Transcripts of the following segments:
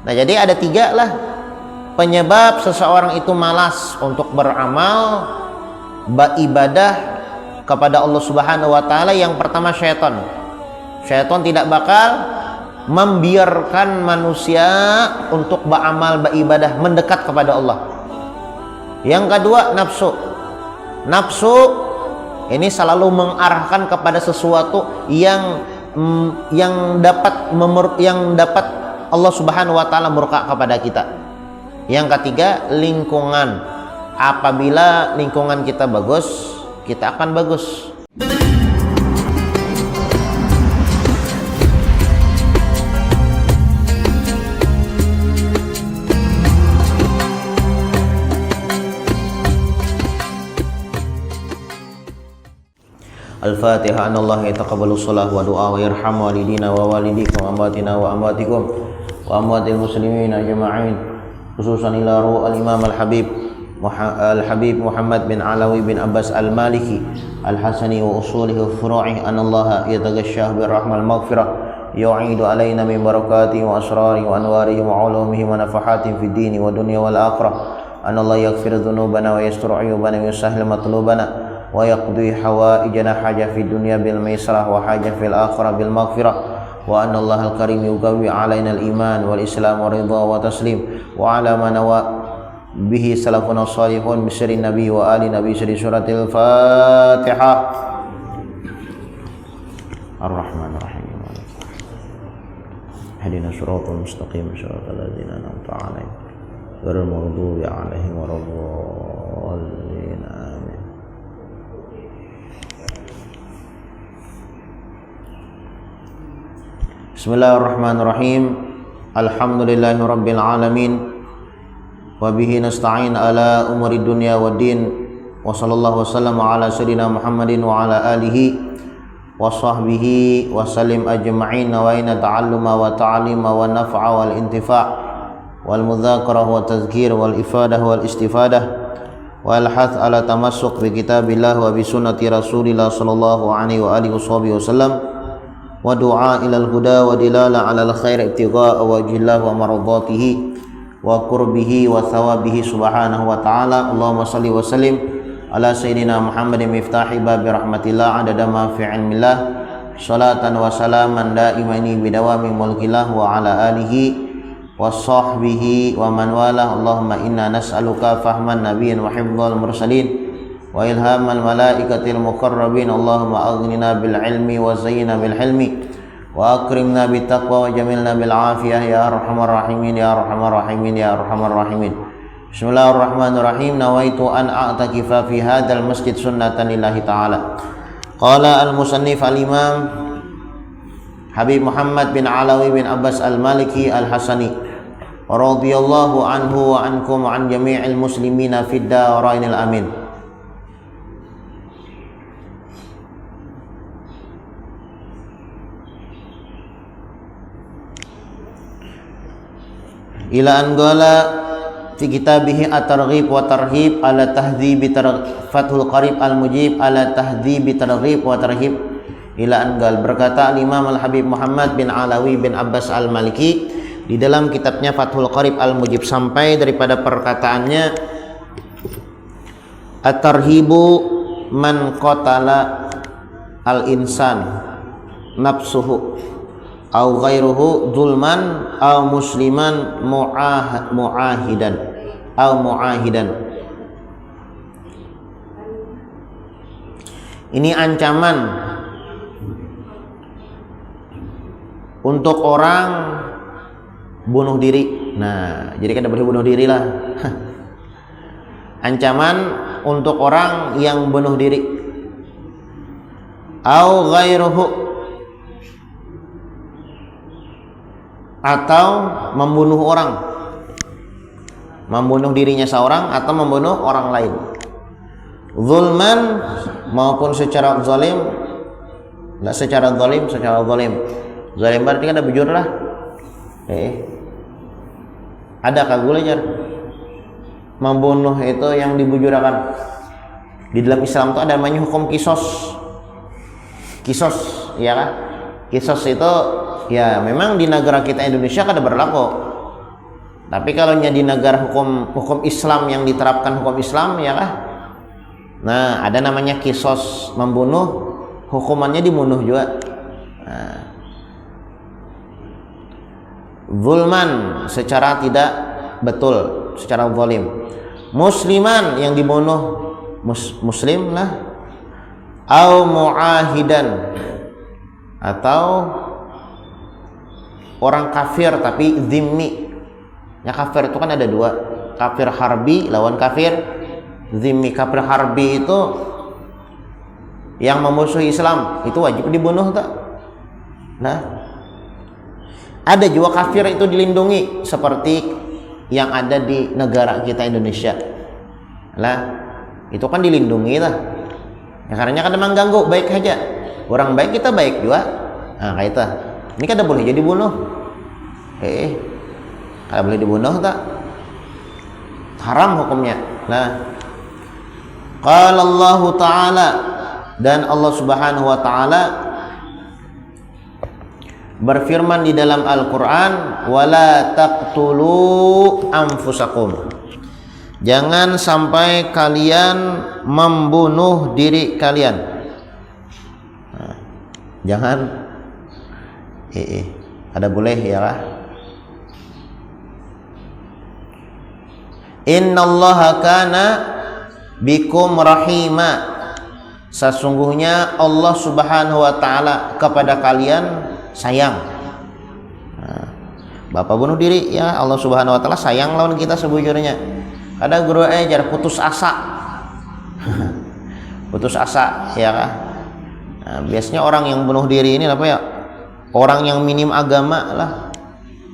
Nah, jadi ada 3 lah penyebab seseorang itu malas untuk beramal beribadah kepada Allah Subhanahu wa taala. Yang pertama, syaitan. Syaitan tidak bakal membiarkan manusia untuk beramal beribadah mendekat kepada Allah. Yang kedua, nafsu. Nafsu ini selalu mengarahkan kepada sesuatu yang dapat Allah Subhanahu wa taala murka kepada kita. Yang ketiga, lingkungan. Apabila lingkungan kita bagus, kita akan bagus. Al-Fatihah. Anallahu yataqabbalu shalah wa du'a wa yarhamu walidina wa walidikum wa amwatina wa amwatikum wa amwatil muslimin ajma'in, khususan ila ruh al-Imam al-Habib Muhammad bin Alawi bin Abbas al-Maliki al-Hasani wa usulihi wa furu'ihi. Anallaha yataghashshah birrahmal maghfirah yu'idu alaina min barakatihi wa asrarihi wa anwarihi wa ulumihi wa nafahatihi fid dini wa dunya wal akhirah. Anallahu yaghfiru dhunubana wa yasturu 'uyubana wa yusahhilu matlubana wa yaqdi hawaijana haja fid dunya bil maisrah wa haja fil akhirah bil maghfirah. Wa anna Allahal karim yuqawwi alaina al iman wal islam wa ridha wa taslim wa ala ma nawa bihi salafuna salihun bi sirri nabi wa ali nabi sirri suratil Fatihah. Ar-Rahmanir Rahim. Hadina siratal mustaqim siratal ladzina an'amta 'alaihim ghairil maghdubi 'alaihim waladdallin. Amin. Bismillahirrahmanirrahim. Alhamdulillahi rabbil alamin. Wa bihi nasta'in ala umuri dunya waddin. Wa sallallahu wasallam ala sayyidina Muhammadin wa ala alihi wa sahbihi wa sallim ajma'in. Wa inna ta'alluma wa ta'alima wa naf'a wal intifa' wal mudzakarah wa tazkir wal ifadah wal istifadah wal hath ala tamassuk bi kitabillah wa bi sunnati rasulillah sallallahu alaihi wa alihi wasallam wa du'a ilal huda wa dilala alal khair ibtigha'a wajhillah wa maradatihi wa qurbihi wa thawabihi subhanahu wa ta'ala. Allahumma salli wa sallim ala sayyidina Muhammadin miftahi babi rahmatillah adada ma fi ilmillah salatan wa salaman daimani bidawami mulkillah wa ala alihi wa sahbihi wa man walah. Allahumma inna nas'aluka fahman nabiyyin wa hifdzal mursalin wa ilhamal malaikatil muqarrabin. Allahumma aghnina bil ilmi wa zayyina bil hilmi wa akrimna bit taqwa wa jamilna bil afiyah ya arhamar rahimin ya arhamar rahimin ya arhamar rahimin. Bismillahirrahmanirrahim. Nawaitu an a'takifa fi hadzal masjid sunnatan lillahi ta'ala. Qala al-musannif al-imam Habib Muhammad bin Alawi bin Abbas al-Maliki al-Hasani radhiyallahu anhu wa ankum wa an jami'il muslimina fid darainil amin. Ila an qala fi kitabihi at-targhib wa tarhib ala tahdhibi Fathul Qarib al-Mujib ala tahdhibi targhib wa tarhib. Ila an qala, berkata al-Imam al-Habib Muhammad bin Alawi bin Abbas al-Maliki di dalam kitabnya Fathul Qarib al-Mujib sampai daripada perkataannya at-tarhibu man qatala al-insan nafsuhu au ghairuhu zulman au musliman muahidan. Ini ancaman untuk orang bunuh diri. Nah, jadi kan boleh bunuh diri lah. Ancaman untuk orang yang bunuh diri. Au ghairuhu, atau membunuh orang, membunuh dirinya seorang atau membunuh orang lain. Zulman maupun secara zalim. Enggak secara zalim, secara zalim. Zalim berarti kan ada bujur lah. Ada kagulejar. Membunuh itu yang dibujurakan. Di dalam Islam itu ada namanya hukum kisos. Kisos, ya kan? Kisos itu ya memang di negara kita Indonesia kada berlaku. Tapi kalau di negara hukum Islam yang diterapkan hukum Islam ya lah. Nah, ada namanya kisos, membunuh, hukumannya dibunuh juga. Nah, zulman secara tidak betul, secara zalim. Musliman yang dibunuh muslim lah, au muahidan atau orang kafir tapi zimmi. Ya, kafir itu kan ada dua, kafir harbi lawan kafir zimmi. Kafir harbi itu yang memusuhi Islam, itu wajib dibunuh tak? Nah, ada juga kafir itu dilindungi seperti yang ada di negara kita Indonesia. Lah, itu kan dilindungi lah. Ya, karena kan memang ganggu baik aja. Orang baik kita baik juga. Nah, kayak itu. Ini kan boleh jadi bunuh. Kalau boleh dibunuh tak? Haram hukumnya. Nah, qala Allah Ta'ala, dan Allah Subhanahu wa taala berfirman di dalam Al-Qur'an, wala taqtulu anfusakum. Jangan sampai kalian membunuh diri kalian. Nah, jangan ada boleh ya lah. Innallaha kana bikum rahima. Sesungguhnya Allah Subhanahu wa taala kepada kalian sayang. Nah, Bapak bunuh diri ya, Allah Subhanahu wa taala sayang lawan kita sebujurnya. Ada guru ajar putus asa. Putus asa ya kan. Nah, biasanya orang yang bunuh diri ini apa ya? Orang yang minim agama lah.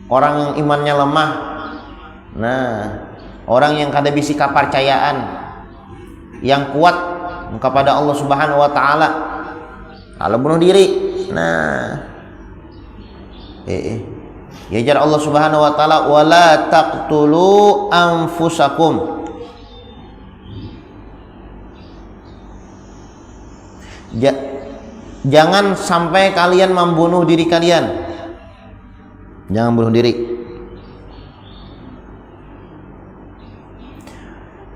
Orang yang imannya lemah. Nah, orang yang kada bisi kepercayaan yang kuat kepada Allah Subhanahu wa taala. Kalau bunuh diri, nah ya jar Allah Subhanahu wa taala, wala taqtulu anfusakum. Jangan sampai kalian membunuh diri kalian. Jangan bunuh diri.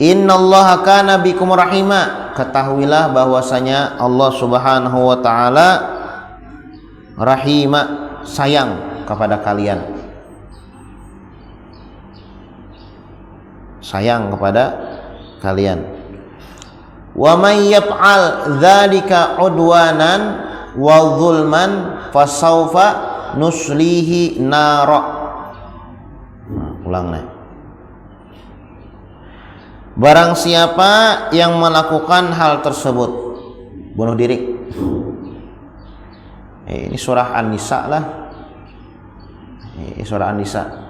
Innallaha kana bikum rahima. Ketahuilah bahwasanya Allah Subhanahu wa taala rahima, sayang kepada kalian. Sayang kepada kalian. Wa may yaf'al dzalika udwanan wa zulman fasawfa nuslihi nara. Ulang nih. Barang siapa yang melakukan hal tersebut, bunuh diri. Ini surah An-Nisa lah. Ini surah An-Nisa.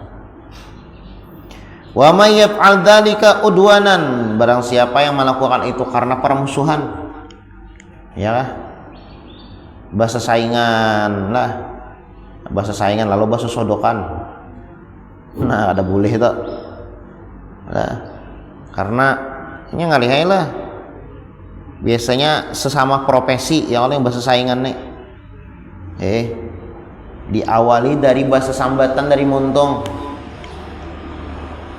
Wa may yaf'al dzalika udwanan, barang siapa yang melakukan itu karena permusuhan. Ya. Bahasa saingan lah. Bahasa saingan lalu bahasa sodokan. Nah, ada boleh itu. Nah, karena ini ngalihai lah. Biasanya sesama profesi yang oleh bahasa saingan nih. Diawali dari bahasa sambatan dari muntung.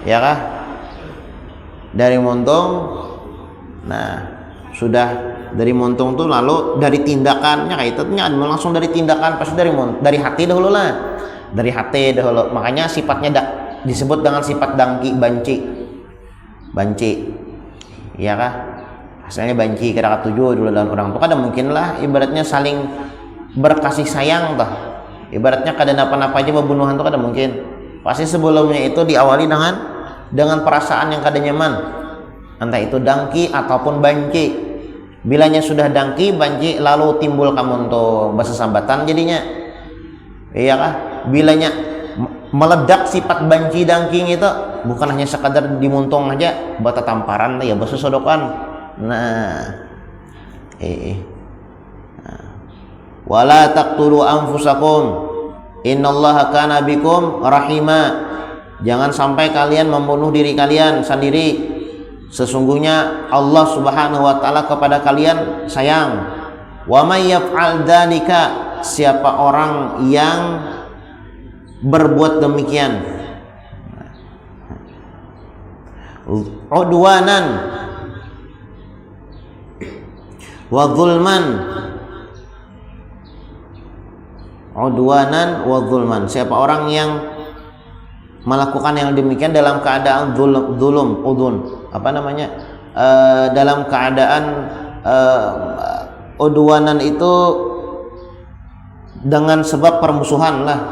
Ya kah? Dari muntung. Nah, sudah dari muntung tuh lalu dari tindakannya kayak itu langsung dari tindakan, pasti dari hati dahulu lah. Dari hati dahulu. Makanya sifatnya disebut dengan sifat dangki banci, iya kah? Asalnya banci kira tujuh dulu dalam orang tuh kada mungkin lah ibaratnya saling berkasih sayang toh. Ibaratnya kada napa-napa aja pembunuhan tuh kada mungkin. Pasti sebelumnya itu diawali dengan perasaan yang kada nyaman. Entah itu dangki ataupun banci. Bilanya sudah dangki, banci lalu timbul kamu untuk bahasa sambatan jadinya. Iya kah? Bilanya meledak sifat banci dangking itu bukan hanya sekadar dimuntung aja, bata tamparan ya bahasa sodokan. Nah, wala taqtulu anfusakum innallaha kana bikum rahima. Jangan sampai kalian membunuh diri kalian sendiri. Sesungguhnya Allah Subhanahu wa taala kepada kalian sayang. Wa may yaf'al dzalika, siapa orang yang berbuat demikian. udwanan wa zulman. Udwanan wa zulman, siapa orang yang melakukan yang demikian dalam keadaan zulum, apa namanya, dalam keadaan udwanan itu dengan sebab permusuhan lah,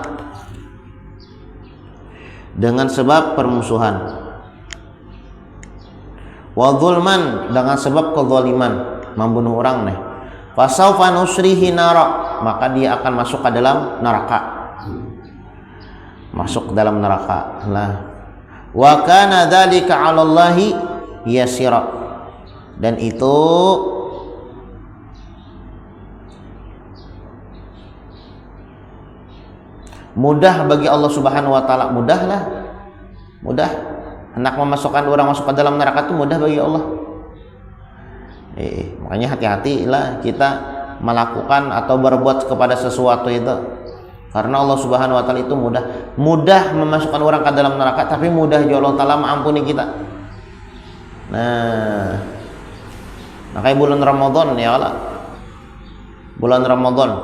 dengan sebab permusuhan, wa zulman dengan sebab kezaliman, membunuh orang nih, fasaufa nusrihi nara, maka dia akan masuk ke dalam neraka, masuk ke dalam neraka lah. Wa kana dzalika 'ala Allahi yasira, dan itu mudah bagi Allah Subhanahu wa taala, mudah hendak memasukkan orang masuk ke dalam neraka itu mudah bagi Allah. Makanya hati-hatilah kita melakukan atau berbuat kepada sesuatu itu, karena Allah Subhanahu wa taala itu mudah memasukkan orang ke dalam neraka, tapi mudah juga Allah taala mengampuni kita. Nah, makanya bulan Ramadan ya Allah, bulan Ramadan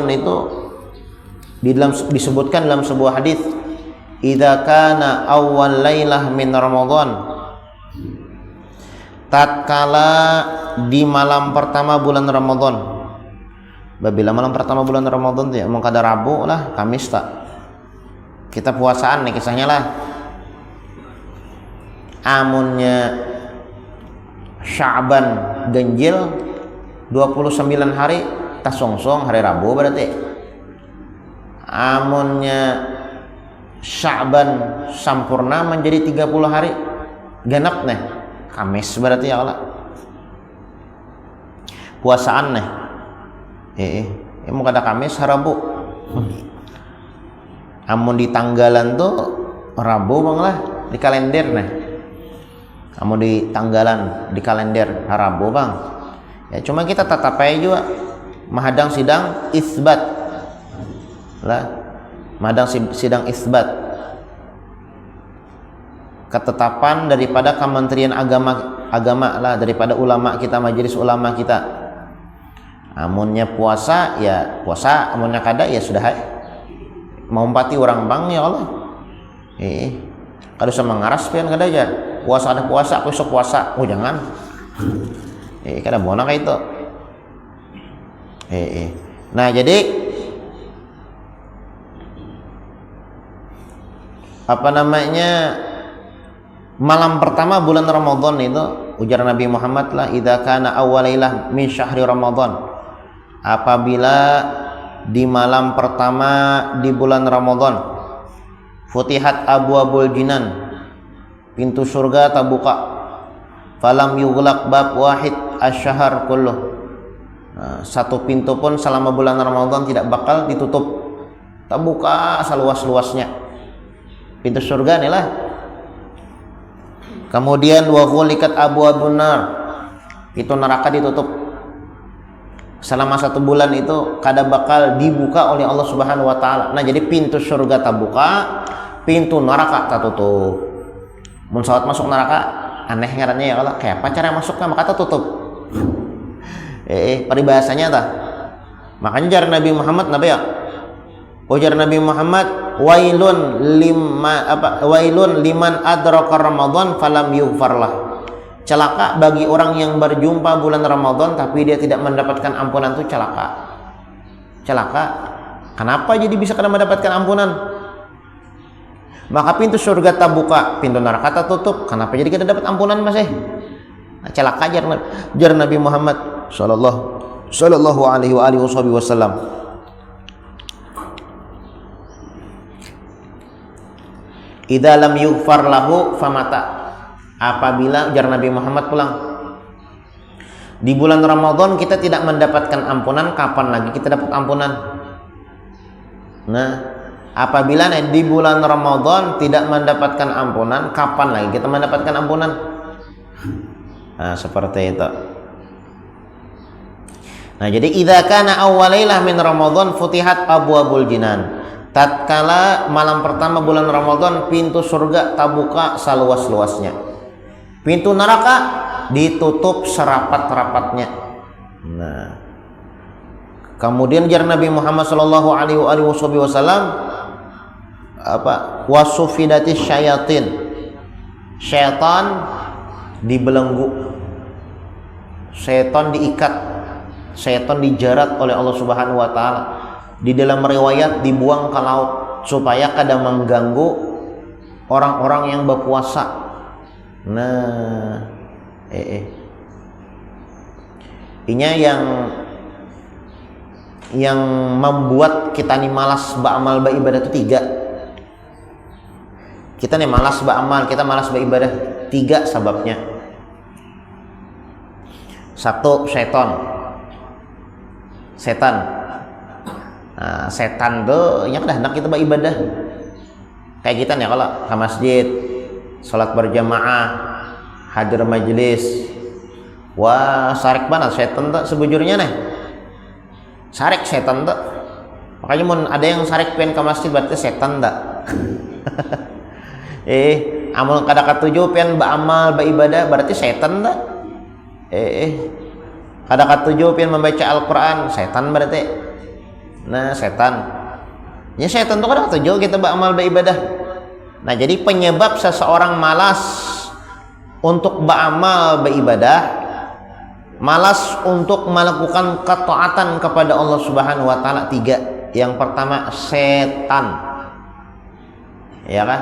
itu disebutkan dalam sebuah hadis, idza kana awwal lailah min Ramadan, tatkala di malam pertama bulan Ramadan. Bila malam pertama bulan Ramadan ya mau kada Rabu lah, Kamis tak kita puasaan nih kisahnya lah. Amunnya Sya'ban ganjil 29 hari, tasongsong hari Rabu berarti. Amunnya Sya'ban sampurna menjadi 30 hari genap nih, Kamis berarti ya Allah. Puasaan nih. Mau kada Kamis Rabu. Amun di tanggalan tuh Rabu bang lah di kalender nih. Amun di tanggalan di kalender Rabu bang. Ya cuma kita tetap aja juga mahadang sidang isbat lah, mahadang sidang isbat, ketetapan daripada Kementerian Agama lah, daripada ulama kita, majelis ulama kita. Amunnya puasa ya puasa, amunnya kada ya sudah mau empati orang bang ya Allah. Kada usah mengaras pian kada aja. Puasa ada puasa, aku esok puasa. Oh jangan. Kada bona kayak itu. Nah, jadi apa namanya, malam pertama bulan Ramadan itu ujar Nabi Muhammad lah, idza kana awwalailah min syahri Ramadan, apabila di malam pertama di bulan Ramadan, futihat abwabul jinan, pintu surga terbuka, falam yughlaq bab wahid asy-syahr kulluh, satu pintu pun selama bulan Ramadan tidak bakal ditutup, terbuka seluas-luasnya pintu surga nih lah. Kemudian wa ghulikat abwabun nar, itu neraka ditutup selama 1 bulan, itu kada bakal dibuka oleh Allah Subhanahu wa taala. Nah, jadi pintu surga terbuka, pintu neraka tertutup. Mun saat masuk neraka aneh ngarannya ya Allah, kayak apa cara masuknya, maka tertutup. Peribahasanya tah. Makanya jar Nabi Muhammad nabi ya. Ujar Nabi Muhammad, wailun liman adraka Ramadan falam yughfarlah. Celaka bagi orang yang berjumpa bulan Ramadan tapi dia tidak mendapatkan ampunan, itu celaka. Kenapa jadi bisa kada mendapatkan ampunan? Maka pintu surga terbuka, pintu neraka tertutup. Kenapa jadi kita dapat ampunan masih? Nah, celaka jar Nabi Muhammad sallallahu alaihi wasallam. Idza lam yughfar lahu famata, apabila jar Nabi Muhammad pulang di bulan Ramadan kita tidak mendapatkan ampunan, kapan lagi kita dapat ampunan? Nah, apabila di bulan Ramadan tidak mendapatkan ampunan, kapan lagi kita mendapatkan ampunan? Nah, seperti itu. Nah, jadi idza kana awwalailah min Ramadan futihat abwabul jinan, tatkala malam pertama bulan Ramadan pintu surga tak buka seluas-luasnya, pintu neraka ditutup serapat-rapatnya. Nah, kemudian jar Nabi Muhammad sallallahu alaihi wasallam wasufidatis syayatin, syaitan dibelenggu, syaitan diikat, syaitan dijarat oleh Allah Subhanahu wa taala. Di dalam riwayat dibuang ke laut supaya kada mengganggu orang-orang yang berpuasa. Nah, inya yang membuat kita nih malas beramal beribadah itu 3. Kita nih malas beramal, kita malas beribadah 3 sebabnya. 1, setan. Nah, setan tuh yang dah hendak kita beribadah. Kayak kita nih kalau ke masjid, sholat berjamaah, hadir majelis, wah sarik banget setan tuh sebujurnya nih. Sarik setan tuh. Makanya mun ada yang sarik pengen ke masjid berarti setan tak. Amun kada katuju pengen beramal beribadah berarti setan tak. Kada katuju pengen membaca Al-Quran setan berarti. Nah, setan. Ya setan itu kan tujuh kita beramal beribadah. Nah, jadi penyebab seseorang malas untuk beramal beribadah, malas untuk melakukan ketaatan kepada Allah Subhanahu wa taala 3. Yang pertama setan. Ya kan?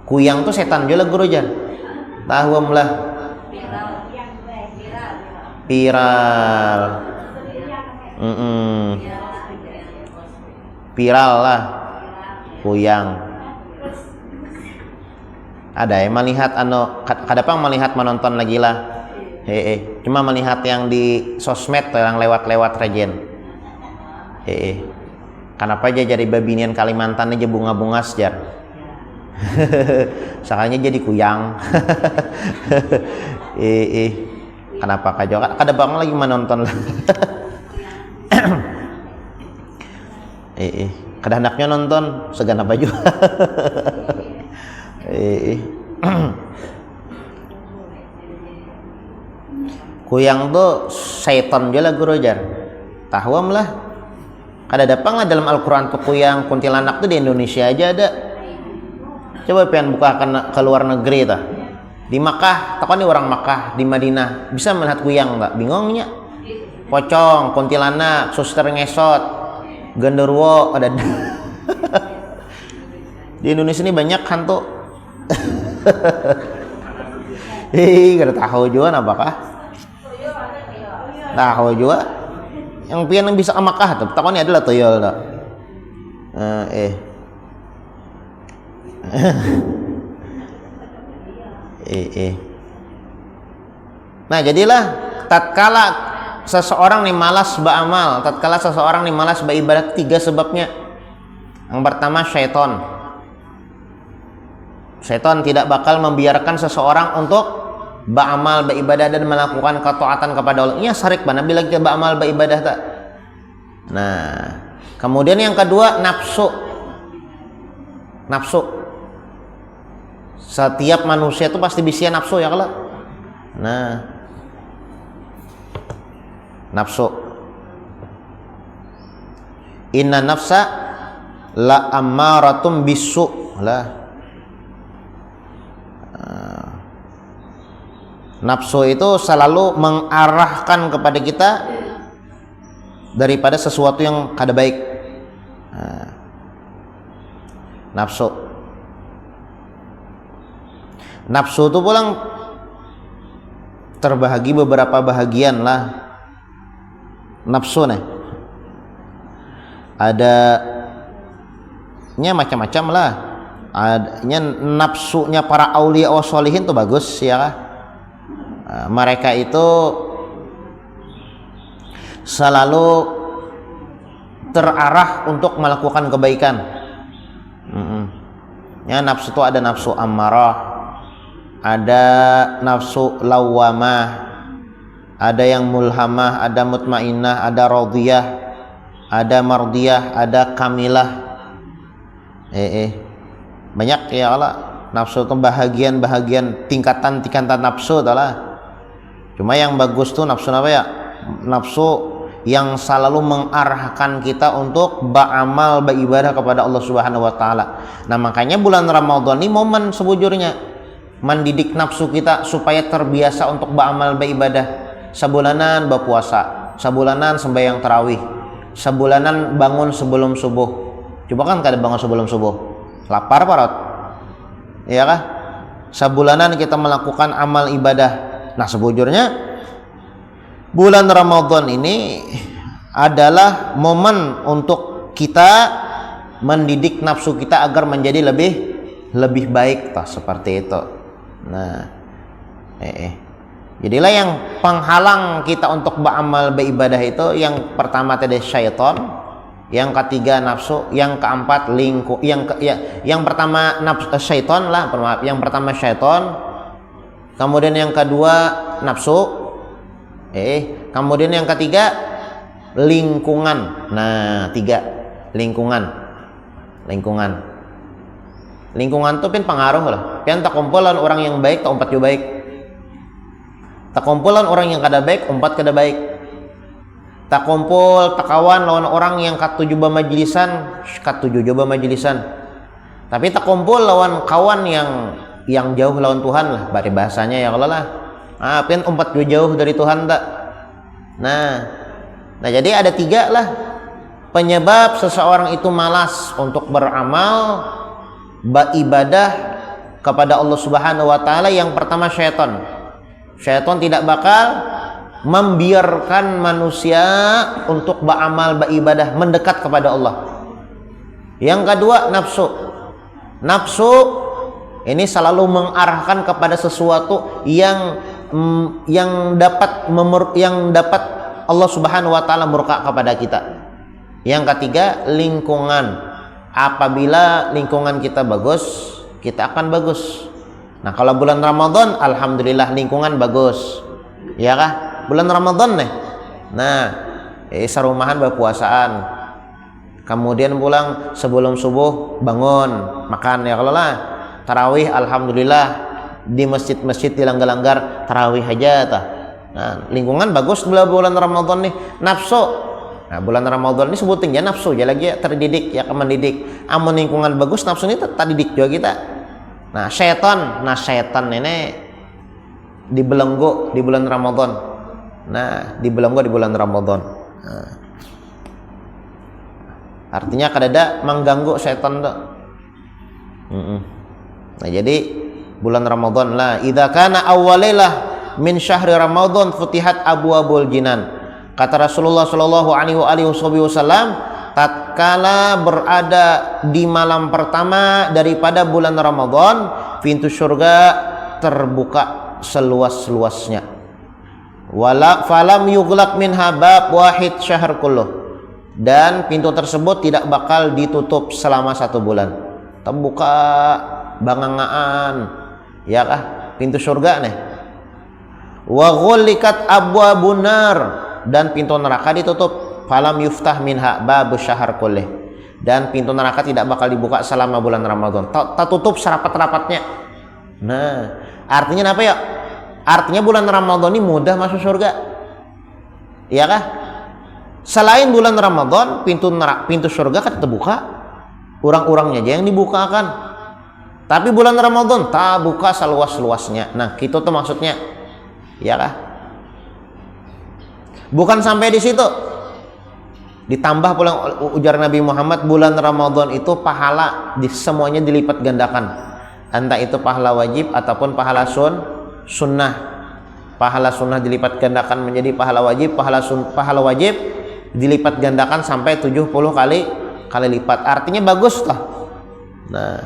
Kuyang tuh setan juga guru jan. Tahu lah. Viral. Viral lah kuyang. Ada yang melihat kadang melihat menonton lagi lah. Cuma melihat yang di sosmed yang lewat-lewat regen. Kenapa aja jadi babinian Kalimantan aja bunga-bunga sejar. Sakanya jadi kuyang. Kenapa kajo? Kadang lagi menonton lah. Kada anaknya nonton segan apa juga. Kuyang tuh setan juga lah guru jar. Tahuam lah. Kada dapang lah dalam Al-Quran tuh kuyang kuntilanak tuh di Indonesia aja ada. Coba pengen buka ke luar negeri tah. Di Makkah, takkan nih orang Makkah, di Madinah bisa melihat kuyang nggak? Bingungnya. Pocong, kuntilanak, suster ngesot, genderuwo ada. Di Indonesia ini banyak hantu. Gak tahu juga apakah? Tahu juga. Yang pian yang bisa ke Makkah tuh, takutnya adalah tuyul tuh. Nah, jadilah tatkala seseorang nih malas beramal, tatkala seseorang nih malas beribadah 3 sebabnya. Yang pertama syaitan. Syaitan tidak bakal membiarkan seseorang untuk beramal beribadah dan melakukan ketaatan kepada Allah. Iya sarik bana bila kita beramal beribadah tak. Nah, kemudian yang kedua nafsu. Nafsu. Setiap manusia itu pasti bisa nafsu ya kalau. Nah, nafsu. Inna nafsa la ammaratum bisu lah. Nafsu itu selalu mengarahkan kepada kita daripada sesuatu yang kada baik. Nafsu. Nafsu itu pulang terbahagi beberapa bahagian lah. Nafsu nih. Adanya macam-macam lah. Adanya nafsunya para aulia wa sholihin tuh bagus ya kan? Mereka itu selalu terarah untuk melakukan kebaikan. Ya, nafsu itu ada nafsu ammarah, ada nafsu lawamah, ada yang mulhamah, ada mutmainnah, ada radiyah. ada mardiyah, ada kamilah. Banyak ya Allah. Nafsu itu bahagian tingkatan nafsu adalah. Cuma yang bagus tuh nafsu apa ya? Nafsu yang selalu mengarahkan kita untuk beramal, beribadah kepada Allah Subhanahu wa taala. Nah, makanya bulan Ramadan ini momen sebujurnya mendidik nafsu kita supaya terbiasa untuk beramal, beribadah. Sebulanan berpuasa, sebulanan sembahyang tarawih, sebulanan bangun sebelum subuh. Coba kan kada bangun sebelum subuh, lapar parot, iya kah? Sebulanan kita melakukan amal ibadah. Nah, sebujurnya bulan Ramadan ini adalah momen untuk kita mendidik nafsu kita agar menjadi lebih baik, toh seperti itu. Nah, jadilah yang penghalang kita untuk beramal beribadah itu yang pertama tadi syaitan, yang ketiga nafsu, yang keempat yang pertama nafsu syaitan lah, maaf, yang pertama syaitan, kemudian yang kedua nafsu, kemudian yang ketiga lingkungan. Nah, tiga lingkungan tuh pin pengaruh lah. Pian tak kumpulan orang yang baik, tak umpat juga baik. Tak kumpulan orang yang kada baik, umpat kada baik. Tak kumpul, tak kawan lawan orang yang katuju majlisan, tapi tak kumpul lawan kawan yang jauh lawan Tuhan lah, bari bahasanya ya Allah lah. Pian umpat jauh dari Tuhan tak. Nah jadi ada tiga lah penyebab seseorang itu malas untuk beramal, beribadah kepada Allah Subhanahu wa taala. Yang pertama syaitan tidak bakal membiarkan manusia untuk beramal, beribadah, mendekat kepada Allah. Yang kedua nafsu ini selalu mengarahkan kepada sesuatu yang dapat Allah Subhanahu wa taala murka kepada kita. Yang ketiga lingkungan. Apabila lingkungan kita bagus, kita akan bagus. Nah, kalau bulan Ramadan alhamdulillah lingkungan bagus. Ya kah? Bulan Ramadan nih. Nah, sarumahan berpuasaan. Kemudian pulang sebelum subuh bangun, makan ya kalau lah. Tarawih alhamdulillah di masjid-masjid dilanggar-langgar tarawih aja tah. Nah, lingkungan bagus bulan Ramadan nih. Nafsu. Nah, bulan Ramadan ini sebutin ya nafsu ya lagi ya, terdidik ya, mendidik. Amun lingkungan bagus nafsu ini terdidik juga kita. Nah, setan ini dibelenggu di bulan Ramadan. Nah, dibelenggu di bulan Ramadan. Nah, artinya kadada mengganggu setan tuh. Nah, jadi bulan Ramadan lah idza kana awwalailah min syahri Ramadan futihat abwabul jinan. Kata Rasulullah sallallahu alaihi wasallam, tatkala berada di malam pertama daripada bulan Ramadan, pintu surga terbuka seluas-luasnya. Wala falam yughlaq minha bab wahid syahr kulluh. Dan pintu tersebut tidak bakal ditutup selama 1 bulan. Terbuka bangangaan, ya kah? Pintu surga nih. Wa ghulikat abwabun nar, dan pintu neraka ditutup. Falam yuftah minha bab syahr kullih, dan pintu neraka tidak bakal dibuka selama bulan Ramadan. Tertutup serapat-rapatnya. Nah, artinya apa ya? Artinya bulan Ramadan ini mudah masuk surga. Iya kah? Selain bulan Ramadan, pintu surga kan terbuka. Orang-orangnya aja yang dibukakan. Tapi bulan Ramadan tak buka seluas-luasnya. Nah, itu tuh maksudnya. Iya kah? Bukan sampai di situ. Ditambah pula ujar Nabi Muhammad, bulan Ramadan itu pahala semuanya dilipat gandakan. Entah itu pahala wajib ataupun pahala sunnah. Pahala sunnah dilipat gandakan menjadi pahala wajib, pahala wajib dilipat gandakan sampai 70 kali lipat. Artinya bagus lah. Nah,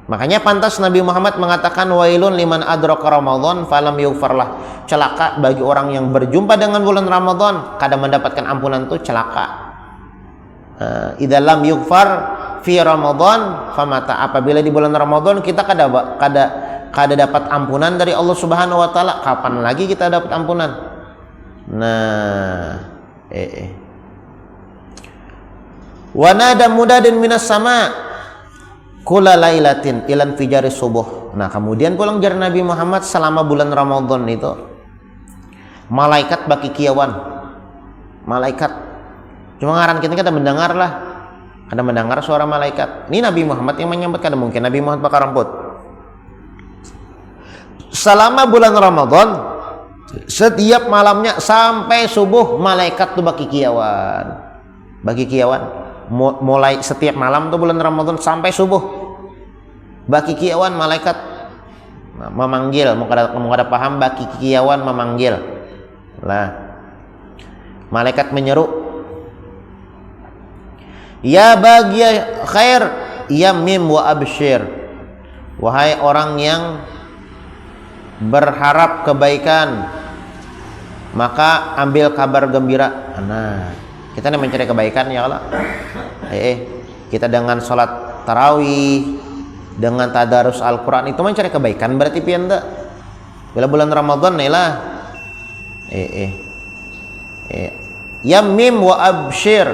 makanya pantas Nabi Muhammad mengatakan wailun liman adraka Ramadan falam yughfarlah. Celaka bagi orang yang berjumpa dengan bulan Ramadan kada mendapatkan ampunan, tuh celaka. Idza lam yughfar fi Ramadan famata. Apabila di bulan Ramadan kita kada dapat ampunan dari Allah Subhanahu wa taala, kapan lagi kita dapat ampunan? Nah, Wa nada mudadin minas sama kula lailatin ilan fijari subuh. Nah, kemudian pulang jar Nabi Muhammad selama bulan Ramadan itu malaikat baki kiawan. Malaikat cuma ngaran kita mendengar lah. Ada mendengar suara malaikat. Ini Nabi Muhammad yang menyambut, kada mungkin Nabi Muhammad bakal ramput. Selama bulan Ramadan setiap malamnya sampai subuh malaikat tuh baki kiawan. Bagi kiawan mulai setiap malam tuh bulan Ramadan sampai subuh baki kiawan malaikat memanggil, mau kada paham baki kiawan memanggil lah, malaikat menyeru, ya bagi khair ya mim wa absyir, wahai orang yang berharap kebaikan maka ambil kabar gembira. Nah, kita nih mencari kebaikan ya Allah. Kita dengan sholat tarawih, dengan tadarus Al-Quran itu mencari kebaikan berarti pian tak? Bila bulan Ramadan nih lah. Ya mim wa absyir,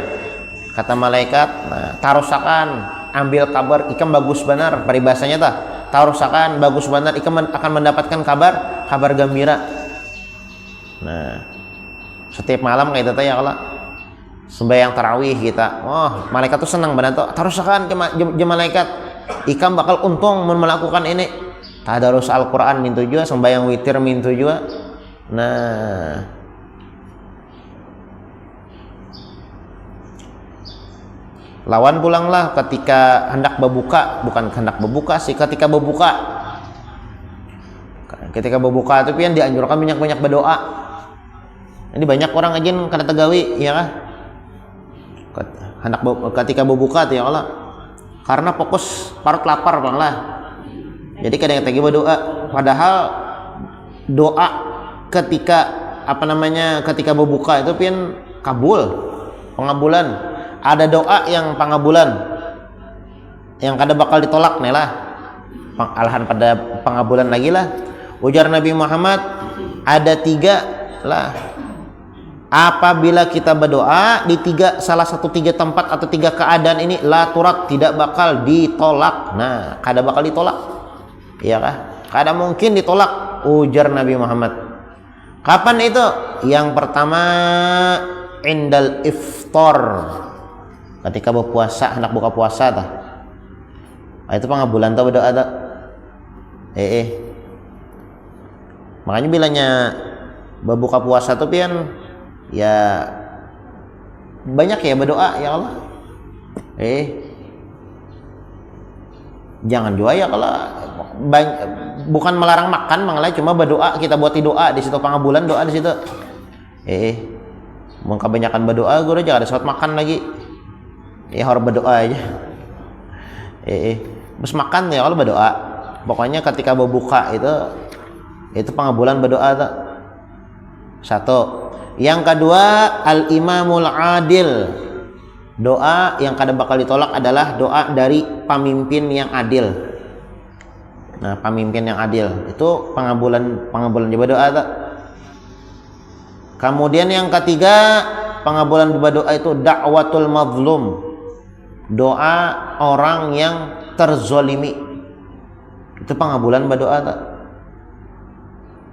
kata malaikat. Nah, tarusakan, ambil kabar, ikam bagus benar. Paribasanya tah, tarusakan bagus benar, ikam akan mendapatkan kabar gembira. Nah, setiap malam kayak itu ya Allah. Sembahyang tarawih kita, oh malaikat tuh senang banget tuh, tarusakan ke malaikat, ikam bakal untung melakukan ini. Tadarus Al-Quran mintu juga, sembahyang witir mintu juga. Nah, lawan pulanglah ketika hendak berbuka, bukan hendak berbuka sih, ketika berbuka. Ketika berbuka itu pian dianjurkan banyak-banyak berdoa. Ini banyak orang aja kada tegawi, ya kah? Hendak ketika berbuka ya Allah, karena fokus parut lapar bang lah, jadi kadang yang tadi berdoa, padahal doa ketika ketika berbuka itu pian kabul, pengabulan. Ada doa yang pengabulan yang kada bakal ditolak nih lah, alahan pada pengabulan lagi lah. Ujar Nabi Muhammad ada 3 lah. Apabila kita berdoa di salah satu 3 tempat atau 3 keadaan ini la turat, tidak bakal ditolak. Nah, kada bakal ditolak, iya kah? Kada mungkin ditolak, ujar Nabi Muhammad. Kapan itu? Yang pertama indal iftar, ketika berpuasa, hendak buka puasa tah. Itu pengabulan tah berdoa tah. Makanya bilanya berbuka puasa tuh pian ya banyak ya berdoa ya Allah. Jangan juga ya kalau bukan melarang makan, malah cuma berdoa, kita buat doa di situ pengabulan, doa di situ. Mau kebanyakan berdoa gue udah jangan ada saat makan lagi. Ya harus berdoa aja. Terus makan ya kalau berdoa. Pokoknya ketika berbuka itu pengabulan berdoa tuh. 1. Yang kedua al-imamul adil, doa yang kada bakal ditolak adalah doa dari pemimpin yang adil. Nah, pemimpin yang adil itu pengabulan berdoa tak? Kemudian yang ketiga pengabulan berdoa itu dakwatul mazlum, doa orang yang terzolimi, itu pengabulan berdoa tak?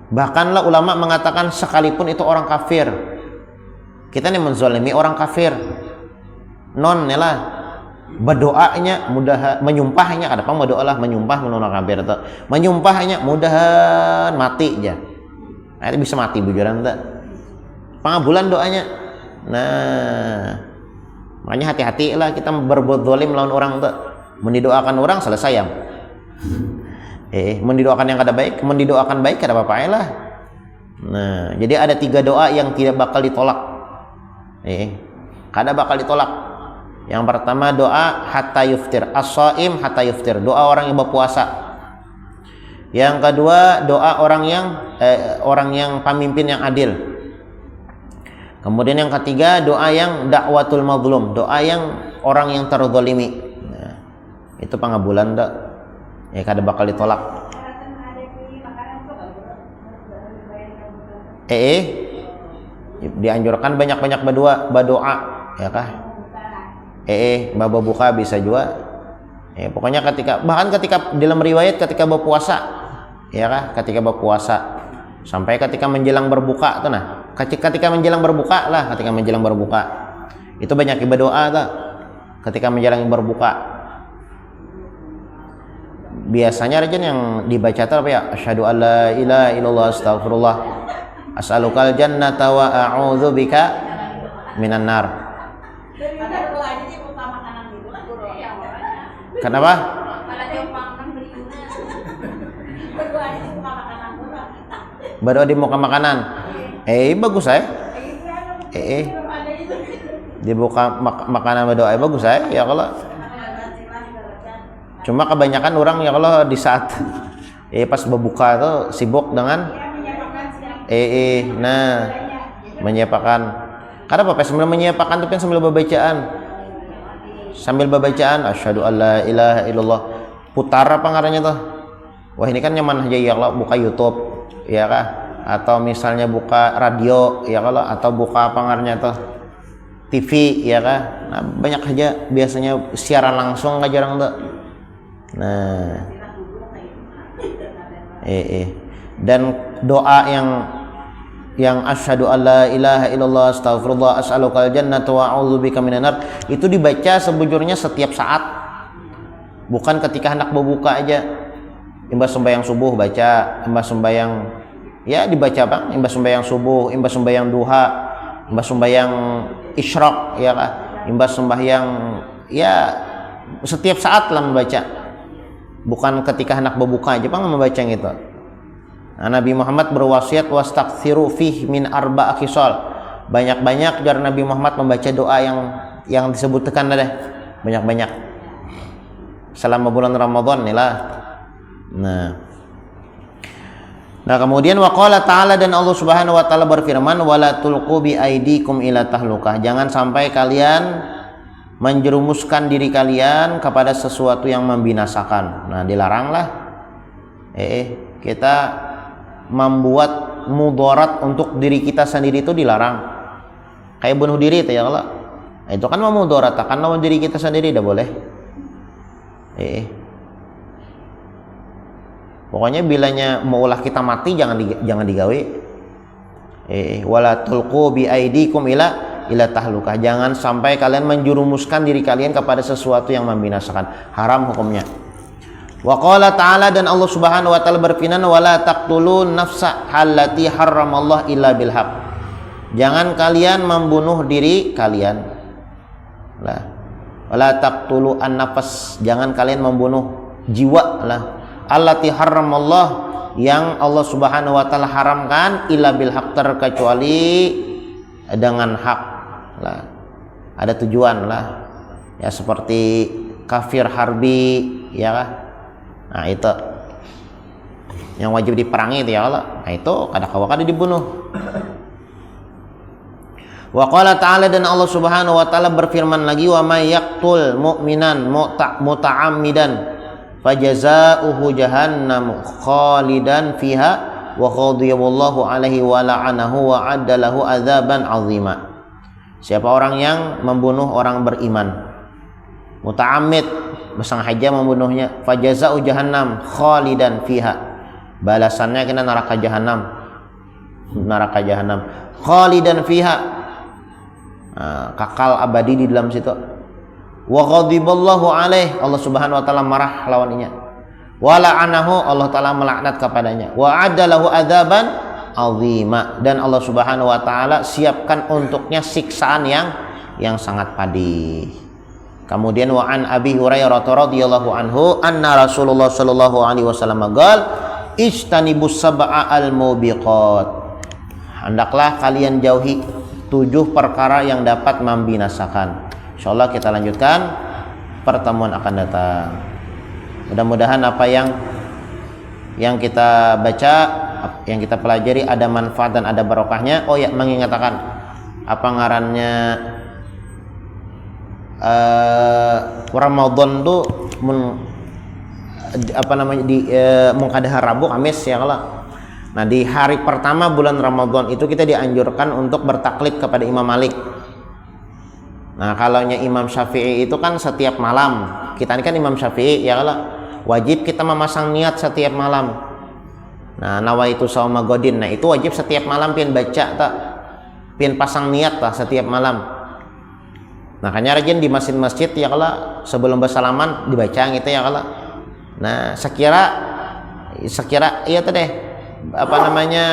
Bahkanlah ulama mengatakan sekalipun itu orang kafir, kita nih menzolimi orang kafir, non lah berdoanya mudah, menyumpahnya ada apa berdoa lah menyumpah menolak kafir atau menyumpahnya mudahan mati aja, nah, itu bisa mati bujuran tak? Pengabulan doanya. Nah, makanya hati-hati lah kita berbuat zalim lawan orang tak, mendidoakan orang selesai ya. Mendidoakan yang kada baik, mendidoakan baik kada apa-apa lah. Nah, jadi ada 3 doa yang tidak bakal ditolak. Kada bakal ditolak. Yang pertama doa hatta yuftir, as-shaim hatta yuftir, doa orang yang berpuasa. Yang kedua doa orang yang pemimpin yang adil. Kemudian yang ketiga doa yang dakwatul mazlum, doa yang orang yang terzalimi. Nah, itu pengabulan dak. Ya kada bakal ditolak. Dianjurkan banyak-banyak berdoa ya kah? baba buka bisa juga. Pokoknya bahkan ketika dalam riwayat ketika berpuasa, ya kah? Ketika berpuasa sampai ketika menjelang berbuka tuh nah. Ketika menjelang berbuka itu banyak ibadah doa tuh. Ketika menjelang berbuka biasanya rajin yang dibaca tuh apa ya? Asyhadu alla ilaha illallah astaghfirullah as'alukal jannata wa a'udzu bika minan nar. Kenapa? Berdoa di muka makanan. Bagus dibuka makanan berdoa bagus ya kalau. Cuma kebanyakan orang ya kalau di saat pas berbuka tuh sibuk dengan menyiapkan. Karena apa? Sambil menyiapkan tuh kan sambil bacaan asyhadu alla ilaha illallah putar apa ngarannya tuh. Wah ini kan nyaman aja ya kalau buka YouTube ya kah, atau misalnya buka radio ya kalau, atau buka apa ngarannya tuh TV ya kah. Nah, banyak aja biasanya siaran langsung nggak jarang tuh. Nah dan doa yang asyhadu alla ilaha illallah astaghfirullah as'alukal jannata wa a'udzubika minan nar itu dibaca sebujurnya setiap saat, bukan ketika hendak berbuka aja. Imbas sembahyang subuh baca, imbas sembahyang ya dibaca bang, imbas sembahyang subuh, imbas sembahyang duha, imbas sembahyang isyraq ya kah, imbas sembahyang ya setiap saat lah membaca, bukan ketika hendak berbuka aja bang membaca gitu. Nah, Nabi Muhammad berwasiat wastaghfiru fih min arba'a khisal. Banyak-banyak jar Nabi Muhammad membaca doa yang disebutkan deh. Banyak-banyak. Selama bulan Ramadan inilah. Nah, kemudian waqala ta'ala, dan Allah Subhanahu wa taala berfirman wala tulqu bi aidikum ila tahlukah. Jangan sampai kalian menjerumuskan diri kalian kepada sesuatu yang membinasakan. Nah, dilaranglah kita membuat mudarat untuk diri kita sendiri itu dilarang. Kayak bunuh diri itu ya kalau. Itu kan memudaratkan lawan diri kita sendiri, tidak boleh. Pokoknya bilanya mau ulah kita mati jangan digawe. Wala tulqu bi aidikum ila tahlukah. Jangan sampai kalian menjerumuskan diri kalian kepada sesuatu yang membinasakan. Haram hukumnya. Wa qala ta'ala, dan Allah Subhanahu wa taala berfirman wala taqtulun nafsa allati harramallahu illa bil haqq. Jangan kalian membunuh diri kalian. Lah. Wala taqtulu an-nafas, jangan kalian membunuh jiwa lah. Allati harramallahu, yang Allah Subhanahu wa taala haramkan illa bil haqq, terkecuali dengan hak lah. Ada tujuan lah. Ya seperti kafir harbi ya kah? Nah itu yang wajib diperangi itu ya Allah. Nah itu kada dibunuh. Wa qala ta'ala, dan Allah Subhanahu wa taala berfirman lagi wa may yaqtul mu'minan muta'ammidan fajazaohu jahannam khalidan fiha wa ghadiyallahu alaihi wa la'anahu wa addalahu adzaban 'azima. Siapa orang yang membunuh orang beriman muta'ammid, bersengaja membunuhnya, fajaza'u jahannam khalidan fiha, balasannya kena neraka jahanam khalidan fiha, kekal abadi di dalam situ. Wa ghadiballahu alaih, Allah Subhanahu wa taala marah lawannya. Wa la'anahu, Allah taala melaknat kepadanya. Wa adalahu adzaban azima, dan Allah Subhanahu wa taala siapkan untuknya siksaan yang sangat pedih. Kemudian wa an Abi Hurairah radhiyallahu anhu anna Rasulullah sallallahu alaihi wasallam qaal ijtanibus sab'a al-mubiqat. Hendaklah kalian jauhi 7 perkara yang dapat membinasakan. Insyaallah kita lanjutkan pertemuan akan datang. Mudah-mudahan apa yang kita baca, yang kita pelajari ada manfaat dan ada barokahnya. Oh ya, mengingatkan apa ngarannya Ramadan tuh mengkadahar Rabu Kamis ya kalau. Nah di hari pertama bulan Ramadan itu kita dianjurkan untuk bertaklid kepada Imam Malik. Nah, kalaunya Imam Syafi'i itu kan setiap malam. Kita ini kan Imam Syafi'i ya, kalau wajib kita memasang niat setiap malam. Nah, nawaitu shauma godin. Nah, itu wajib setiap malam pian baca tak? Pian pasang niat tak setiap malam. Makanya rajin di masjid-masjid ya kalau sebelum bersalaman dibaca gitu ya kalau. Nah, sekira iya tuh deh. Apa namanya?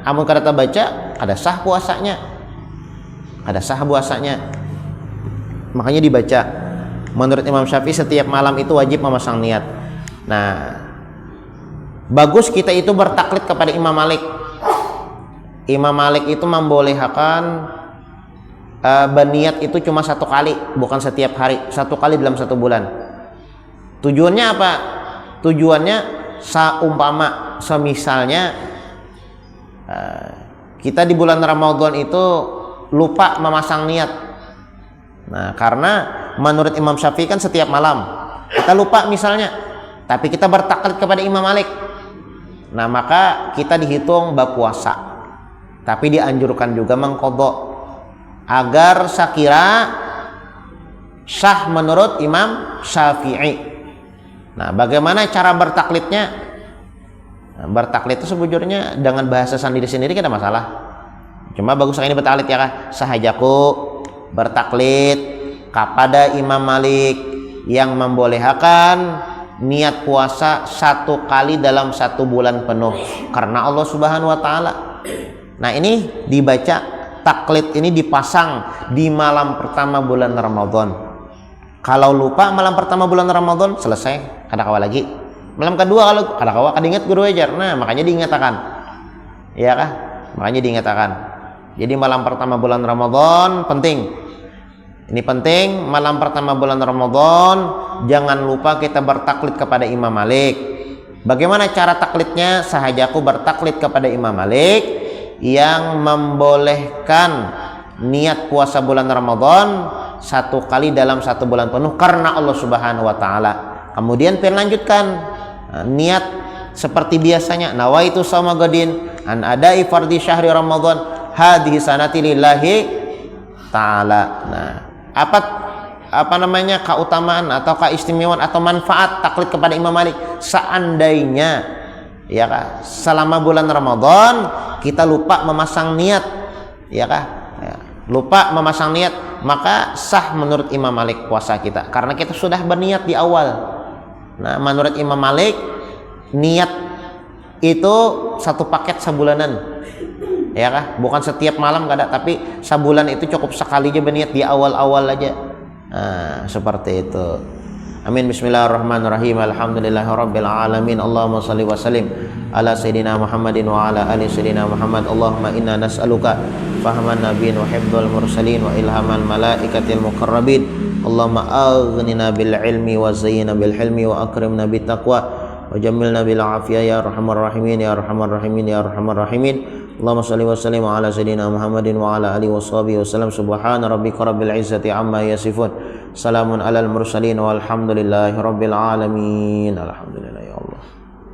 Amun kada baca ada sah puasanya. Ada sah puasanya. Makanya dibaca. Menurut Imam Syafi'i setiap malam itu wajib memasang niat. Nah, bagus kita itu bertaklid kepada Imam Malik. Imam Malik itu membolehkan berniat itu cuma 1 kali, bukan setiap hari, 1 kali dalam 1 bulan. Tujuannya apa? Tujuannya semisalnya kita di bulan Ramadan itu lupa memasang niat. Nah, karena menurut Imam Syafi'i kan setiap malam kita lupa misalnya, tapi kita bertaklid kepada Imam Malik. Nah, maka kita dihitung berpuasa, tapi dianjurkan juga mengqadha agar sakira sah menurut Imam Syafi'i. Nah, bagaimana cara bertaklidnya? Nah, bertaklid itu sebujurnya dengan bahasa sendiri-sendiri tidak masalah. Cuma bagus ini bertaklid ya kah? Sahajaku bertaklid kepada Imam Malik yang membolehkan niat puasa 1 kali dalam 1 bulan penuh karena Allah Subhanahu wa taala. Nah, ini dibaca taklid ini dipasang di malam pertama bulan Ramadan. Kalau lupa malam pertama bulan Ramadan selesai, kada kawa lagi. Malam kedua kalau kada kawa kada ingat guru ajar. Nah, makanya diingatakan. Iya kah? Makanya diingatakan. Jadi malam pertama bulan Ramadan penting. Ini penting, malam pertama bulan Ramadan jangan lupa kita bertaklid kepada Imam Malik. Bagaimana cara taklidnya? Sahajaku bertaklid kepada Imam Malik yang membolehkan niat puasa bulan Ramadan 1 kali dalam 1 bulan penuh karena Allah Subhanahu wa taala. Kemudian lanjutkan niat seperti biasanya, nawaitu shauma gadin an adai fardhi syahri Ramadan hadhihi sanati lillahi taala. Nah, apa namanya keutamaan atau keistimewaan atau manfaat taklid kepada Imam Malik? Seandainya ya kah, selama bulan Ramadan kita lupa memasang niat, ya kah? Ya, lupa memasang niat, maka sah menurut Imam Malik puasa kita karena kita sudah berniat di awal. Nah, menurut Imam Malik niat itu 1 paket sebulanan, ya kah? Bukan setiap malam kada, tapi sebulan itu cukup sekali aja berniat di awal-awal aja. Nah, seperti itu. Amin. Bismillahirrahmanirrahim. Alhamdulillahirabbil alamin. Allahumma shalli wa sallim ala sayidina Muhammadin wa ala ali sayidina Muhammad. Allahumma inna nas'aluka fahman nabiyyin wa hifdzal mursalin wa ilhamal malaikatil muqarrabin. Allahumma aghnina bil ilmi wa zayyina bil hilmi wa akrimna bit taqwa wa jammilna bil afiyah ya arhamar rahimin ya arhamar rahimin ya arhamar rahimin. Allahumma shalli wa sallim ala sayidina Muhammadin wa ala alihi washabihi wasallam. Subhana rabbika rabbil izzati amma yasifun. Salamun alal mursalin walhamdulillahi rabbil alamin. Alhamdulillah.